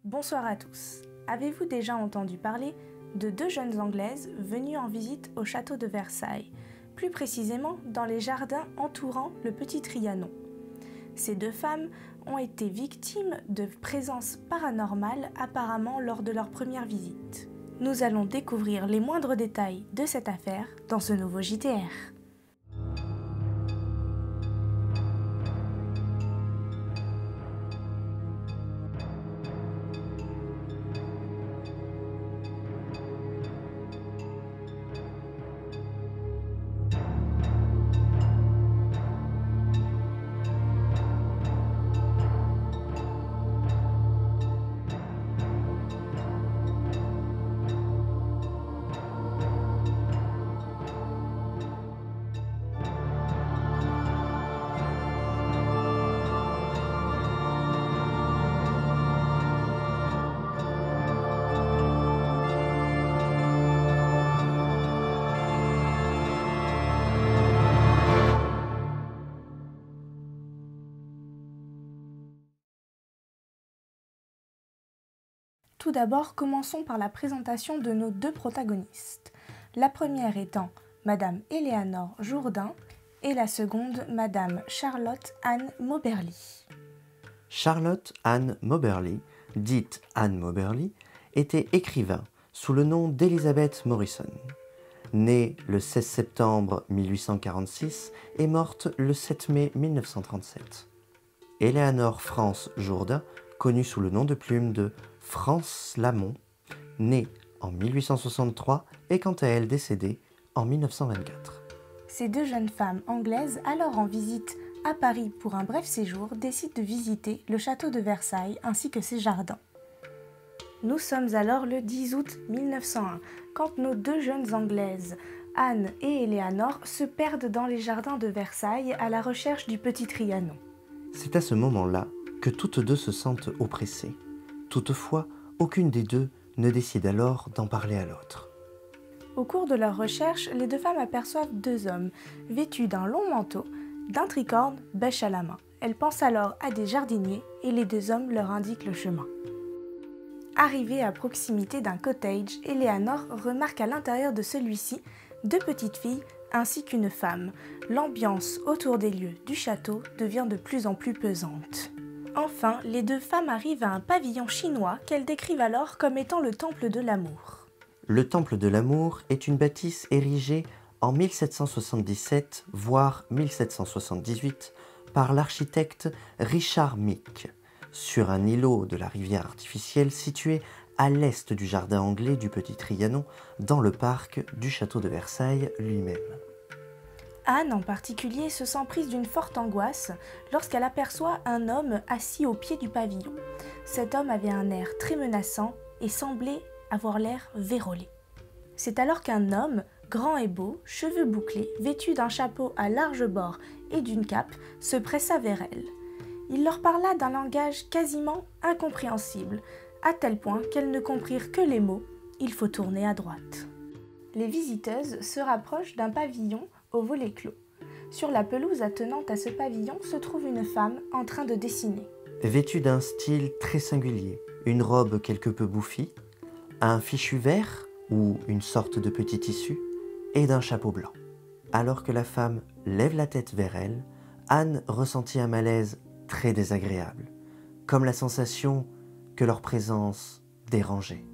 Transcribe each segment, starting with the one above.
Bonsoir à tous. Avez-vous déjà entendu parler de deux jeunes Anglaises venues en visite au château de Versailles, plus précisément dans les jardins entourant le Petit Trianon? Ces deux femmes ont été victimes de présences paranormales apparemment lors de leur première visite. Nous allons découvrir les moindres détails de cette affaire dans ce nouveau JTR. Tout d'abord, commençons par la présentation de nos deux protagonistes. La première étant Madame Éléanore Jourdain et la seconde Madame Charlotte Anne Moberly. Charlotte Anne Moberly, dite Anne Moberly, était écrivain sous le nom d'Elizabeth Morrison. Née le 16 septembre 1846 et morte le 7 mai 1937. Éléanore France Jourdain, connue sous le nom de plume de France Lamont, née en 1863 et quant à elle décédée en 1924. Ces deux jeunes femmes anglaises, alors en visite à Paris pour un bref séjour, décident de visiter le château de Versailles ainsi que ses jardins. Nous sommes alors le 10 août 1901, quand nos deux jeunes anglaises, Anne et Éléanore, se perdent dans les jardins de Versailles à la recherche du Petit Trianon. C'est à ce moment-là que toutes deux se sentent oppressées. Toutefois, aucune des deux ne décide alors d'en parler à l'autre. Au cours de leur recherche, les deux femmes aperçoivent deux hommes, vêtus d'un long manteau, d'un tricorne, bêche à la main. Elles pensent alors à des jardiniers et les deux hommes leur indiquent le chemin. Arrivée à proximité d'un cottage, Éléanore remarque à l'intérieur de celui-ci deux petites filles ainsi qu'une femme. L'ambiance autour des lieux du château devient de plus en plus pesante. Enfin, les deux femmes arrivent à un pavillon chinois qu'elles décrivent alors comme étant le Temple de l'Amour. Le Temple de l'Amour est une bâtisse érigée en 1777, voire 1778, par l'architecte Richard Meek, sur un îlot de la rivière artificielle situé à l'est du jardin anglais du Petit Trianon, dans le parc du château de Versailles lui-même. Anne, en particulier, se sent prise d'une forte angoisse lorsqu'elle aperçoit un homme assis au pied du pavillon. Cet homme avait un air très menaçant et semblait avoir l'air vérolé. C'est alors qu'un homme, grand et beau, cheveux bouclés, vêtu d'un chapeau à large bord et d'une cape, se pressa vers elle. Il leur parla d'un langage quasiment incompréhensible, à tel point qu'elles ne comprirent que les mots « il faut tourner à droite ». Les visiteuses se rapprochent d'un pavillon au volet clos. Sur la pelouse attenante à ce pavillon se trouve une femme en train de dessiner. Vêtue d'un style très singulier, une robe quelque peu bouffie, un fichu vert ou une sorte de petit tissu et d'un chapeau blanc. Alors que la femme lève la tête vers elle, Anne ressentit un malaise très désagréable, comme la sensation que leur présence dérangeait.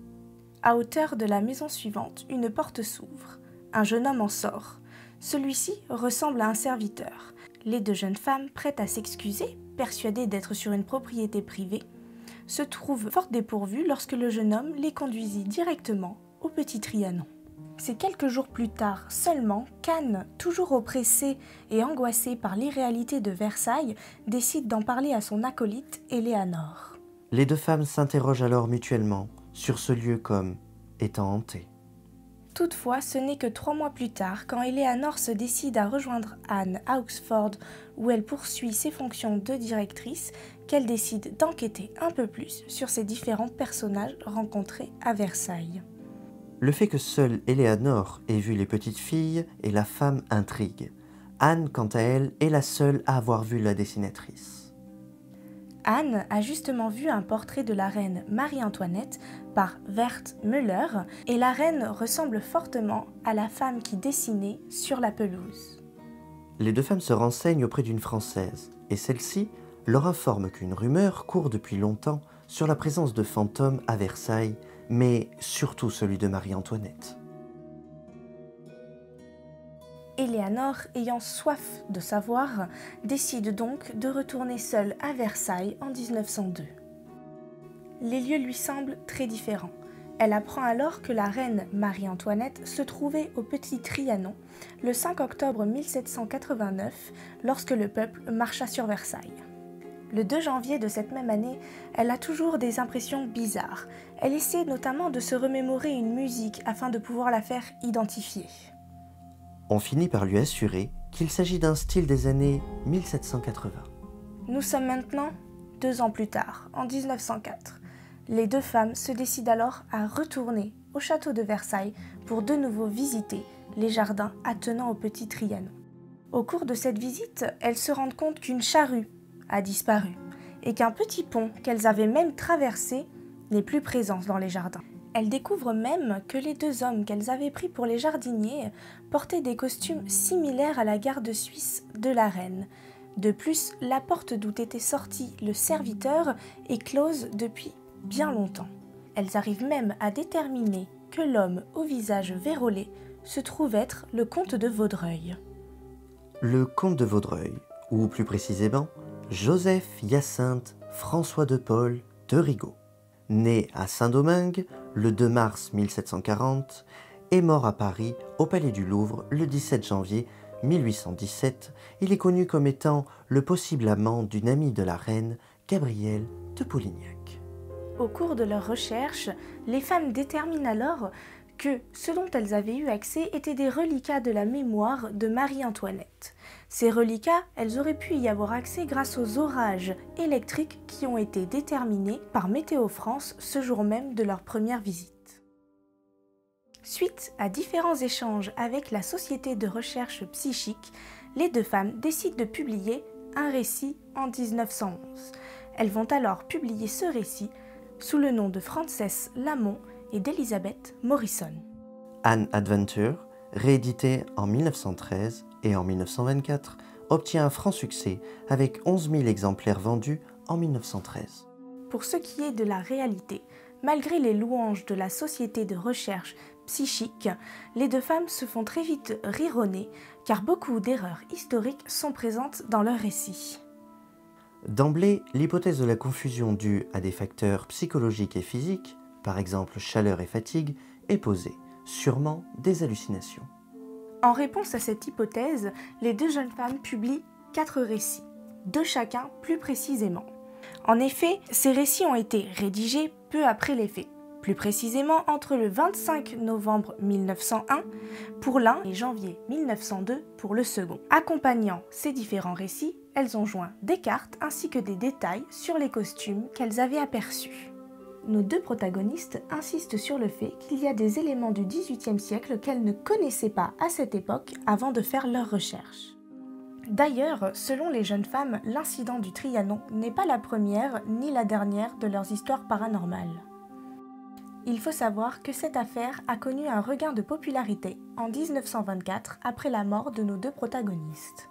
À hauteur de la maison suivante, une porte s'ouvre. Un jeune homme en sort. Celui-ci ressemble à un serviteur. Les deux jeunes femmes, prêtes à s'excuser, persuadées d'être sur une propriété privée, se trouvent fort dépourvues lorsque le jeune homme les conduisit directement au Petit Trianon. C'est quelques jours plus tard seulement qu'Anne, toujours oppressée et angoissée par l'irréalité de Versailles, décide d'en parler à son acolyte Éléanore. Les deux femmes s'interrogent alors mutuellement sur ce lieu comme étant hanté. Toutefois, ce n'est que 3 mois plus tard, quand Éléanore se décide à rejoindre Anne à Oxford, où elle poursuit ses fonctions de directrice, qu'elle décide d'enquêter un peu plus sur ces différents personnages rencontrés à Versailles. Le fait que seule Éléanore ait vu les petites filles et la femme intrigue. Anne, quant à elle, est la seule à avoir vu la dessinatrice. Anne a justement vu un portrait de la reine Marie-Antoinette par Werth Müller et la reine ressemble fortement à la femme qui dessinait sur la pelouse. Les deux femmes se renseignent auprès d'une Française et celle-ci leur informe qu'une rumeur court depuis longtemps sur la présence de fantômes à Versailles, mais surtout celui de Marie-Antoinette. Éléanore, ayant soif de savoir, décide donc de retourner seule à Versailles en 1902. Les lieux lui semblent très différents. Elle apprend alors que la reine Marie-Antoinette se trouvait au Petit Trianon le 5 octobre 1789 lorsque le peuple marcha sur Versailles. Le 2 janvier de cette même année, elle a toujours des impressions bizarres. Elle essaie notamment de se remémorer une musique afin de pouvoir la faire identifier. On finit par lui assurer qu'il s'agit d'un style des années 1780. Nous sommes maintenant 2 ans plus tard, en 1904. Les deux femmes se décident alors à retourner au château de Versailles pour de nouveau visiter les jardins attenant au Petit Trianon. Au cours de cette visite, elles se rendent compte qu'une charrue a disparu et qu'un petit pont qu'elles avaient même traversé n'est plus présent dans les jardins. Elles découvrent même que les 2 hommes qu'elles avaient pris pour les jardiniers portaient des costumes similaires à la garde suisse de la reine. De plus, la porte d'où était sorti le serviteur est close depuis bien longtemps. Elles arrivent même à déterminer que l'homme au visage vérolé se trouve être le comte de Vaudreuil. Le comte de Vaudreuil, ou plus précisément, Joseph Hyacinthe François de Paul de Rigaud. Né à Saint-Domingue le 2 mars 1740 et mort à Paris au Palais du Louvre le 17 janvier 1817, il est connu comme étant le possible amant d'une amie de la reine, Gabrielle de Polignac. Au cours de leurs recherches, les femmes déterminent alors que ce dont elles avaient eu accès étaient des reliquats de la mémoire de Marie-Antoinette. Ces reliquats, elles auraient pu y avoir accès grâce aux orages électriques qui ont été déterminés par Météo France ce jour même de leur première visite. Suite à différents échanges avec la Société de recherche psychique, les deux femmes décident de publier un récit en 1911. Elles vont alors publier ce récit sous le nom de Frances Lamont et d'Elizabeth Morrison. Anne Adventure, réédité en 1913 et en 1924, obtient un franc succès avec 11 000 exemplaires vendus en 1913. Pour ce qui est de la réalité, malgré les louanges de la Société de recherche psychique, les deux femmes se font très vite rironner car beaucoup d'erreurs historiques sont présentes dans leur récit. D'emblée, l'hypothèse de la confusion due à des facteurs psychologiques et physiques, par exemple chaleur et fatigue, est posée, sûrement des hallucinations. En réponse à cette hypothèse, les deux jeunes femmes publient 4 récits, 2 chacun plus précisément. En effet, ces récits ont été rédigés peu après les faits, plus précisément entre le 25 novembre 1901 pour l'un et janvier 1902 pour le second. Accompagnant ces différents récits, elles ont joint des cartes ainsi que des détails sur les costumes qu'elles avaient aperçus. Nos 2 protagonistes insistent sur le fait qu'il y a des éléments du XVIIIe siècle qu'elles ne connaissaient pas à cette époque avant de faire leurs recherches. D'ailleurs, selon les jeunes femmes, l'incident du Trianon n'est pas la première ni la dernière de leurs histoires paranormales. Il faut savoir que cette affaire a connu un regain de popularité en 1924 après la mort de nos 2 protagonistes.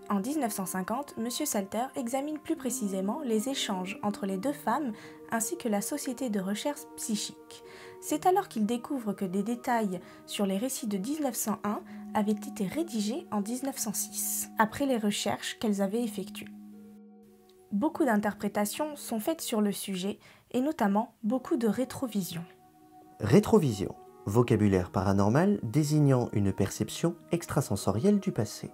En 1950, M. Salter examine plus précisément les échanges entre les 2 femmes ainsi que la Société de recherche psychique. C'est alors qu'il découvre que des détails sur les récits de 1901 avaient été rédigés en 1906, après les recherches qu'elles avaient effectuées. Beaucoup d'interprétations sont faites sur le sujet, et notamment beaucoup de rétrovision. Rétrovision, vocabulaire paranormal désignant une perception extrasensorielle du passé.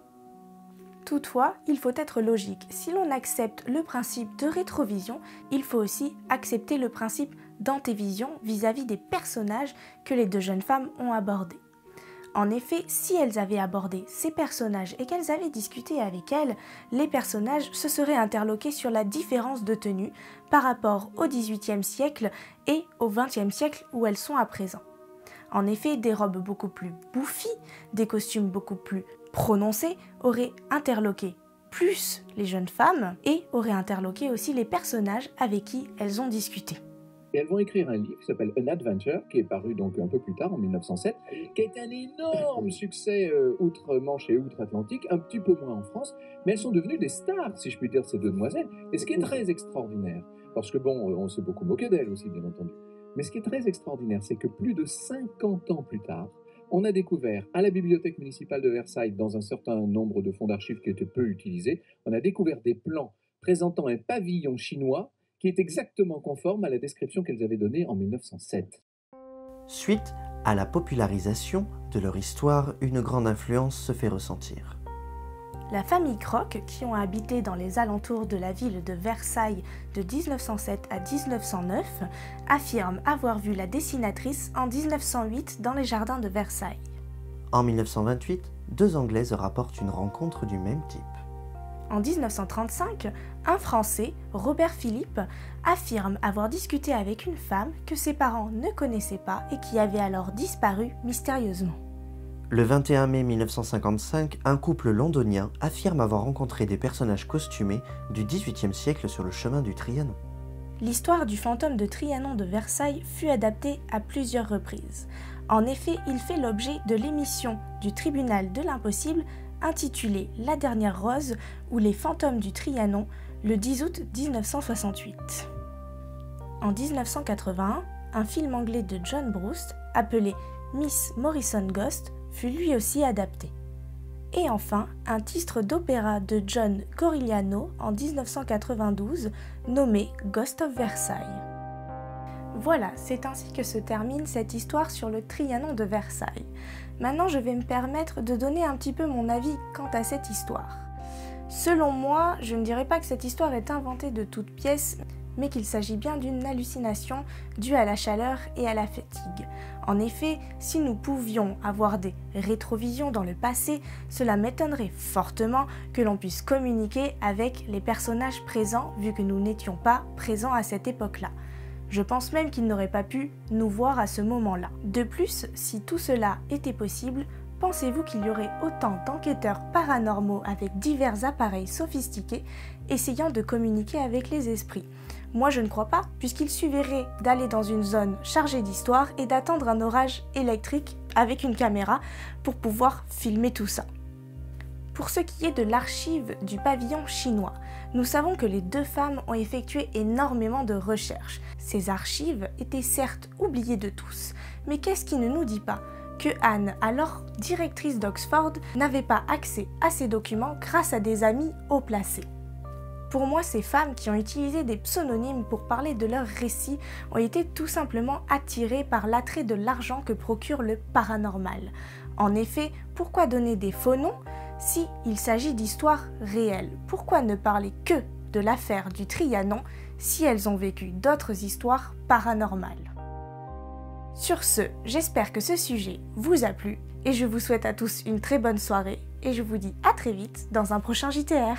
Toutefois, il faut être logique. Si l'on accepte le principe de rétrovision, il faut aussi accepter le principe d'antévision vis-à-vis des personnages que les 2 jeunes femmes ont abordés. En effet, si elles avaient abordé ces personnages et qu'elles avaient discuté avec elles, les personnages se seraient interloqués sur la différence de tenue par rapport au XVIIIe siècle et au XXe siècle où elles sont à présent. En effet, des robes beaucoup plus bouffies, des costumes beaucoup plus prononcés auraient interloqué plus les jeunes femmes, et auraient interloqué aussi les personnages avec qui elles ont discuté. Et elles vont écrire un livre qui s'appelle An Adventure, qui est paru donc un peu plus tard, en 1907, qui a été un énorme succès outre-Manche et outre-Atlantique, un petit peu moins en France, mais elles sont devenues des stars, si je puis dire, ces deux demoiselles. Et ce qui est très extraordinaire, parce que bon, on s'est beaucoup moqué d'elles aussi, bien entendu, mais ce qui est très extraordinaire, c'est que plus de 50 ans plus tard, on a découvert à la bibliothèque municipale de Versailles, dans un certain nombre de fonds d'archives qui étaient peu utilisés, on a découvert des plans présentant un pavillon chinois qui est exactement conforme à la description qu'elles avaient donnée en 1907. Suite à la popularisation de leur histoire, une grande influence se fait ressentir. La famille Croc, qui ont habité dans les alentours de la ville de Versailles de 1907 à 1909, affirme avoir vu la dessinatrice en 1908 dans les jardins de Versailles. En 1928, deux Anglaises rapportent une rencontre du même type. En 1935, un Français, Robert Philippe, affirme avoir discuté avec une femme que ses parents ne connaissaient pas et qui avait alors disparu mystérieusement. Le 21 mai 1955, un couple londonien affirme avoir rencontré des personnages costumés du XVIIIe siècle sur le chemin du Trianon. L'histoire du fantôme de Trianon de Versailles fut adaptée à plusieurs reprises. En effet, il fait l'objet de l'émission du Tribunal de l'Impossible intitulée La Dernière Rose ou Les Fantômes du Trianon le 10 août 1968. En 1981, un film anglais de John Bruce appelé Miss Morrison Ghost fut lui aussi adapté. Et enfin, un titre d'opéra de John Corigliano en 1992 nommé Ghost of Versailles. Voilà, c'est ainsi que se termine cette histoire sur le Trianon de Versailles. Maintenant, je vais me permettre de donner un petit peu mon avis quant à cette histoire. Selon moi, je ne dirais pas que cette histoire est inventée de toutes pièces, mais qu'il s'agit bien d'une hallucination due à la chaleur et à la fatigue. En effet, si nous pouvions avoir des rétrovisions dans le passé, cela m'étonnerait fortement que l'on puisse communiquer avec les personnages présents vu que nous n'étions pas présents à cette époque-là. Je pense même qu'ils n'auraient pas pu nous voir à ce moment-là. De plus, si tout cela était possible, pensez-vous qu'il y aurait autant d'enquêteurs paranormaux avec divers appareils sophistiqués essayant de communiquer avec les esprits ? Moi je ne crois pas, puisqu'il suffirait d'aller dans une zone chargée d'histoire et d'attendre un orage électrique avec une caméra pour pouvoir filmer tout ça. Pour ce qui est de l'archive du pavillon chinois, nous savons que les deux femmes ont effectué énormément de recherches. Ces archives étaient certes oubliées de tous, mais qu'est-ce qui ne nous dit pas que Anne, alors directrice d'Oxford, n'avait pas accès à ces documents grâce à des amis haut placés. Pour moi, ces femmes qui ont utilisé des pseudonymes pour parler de leurs récits ont été tout simplement attirées par l'attrait de l'argent que procure le paranormal. En effet, pourquoi donner des faux noms si il s'agit d'histoires réelles? Pourquoi ne parler que de l'affaire du Trianon si elles ont vécu d'autres histoires paranormales? Sur ce, j'espère que ce sujet vous a plu et je vous souhaite à tous une très bonne soirée et je vous dis à très vite dans un prochain JTR.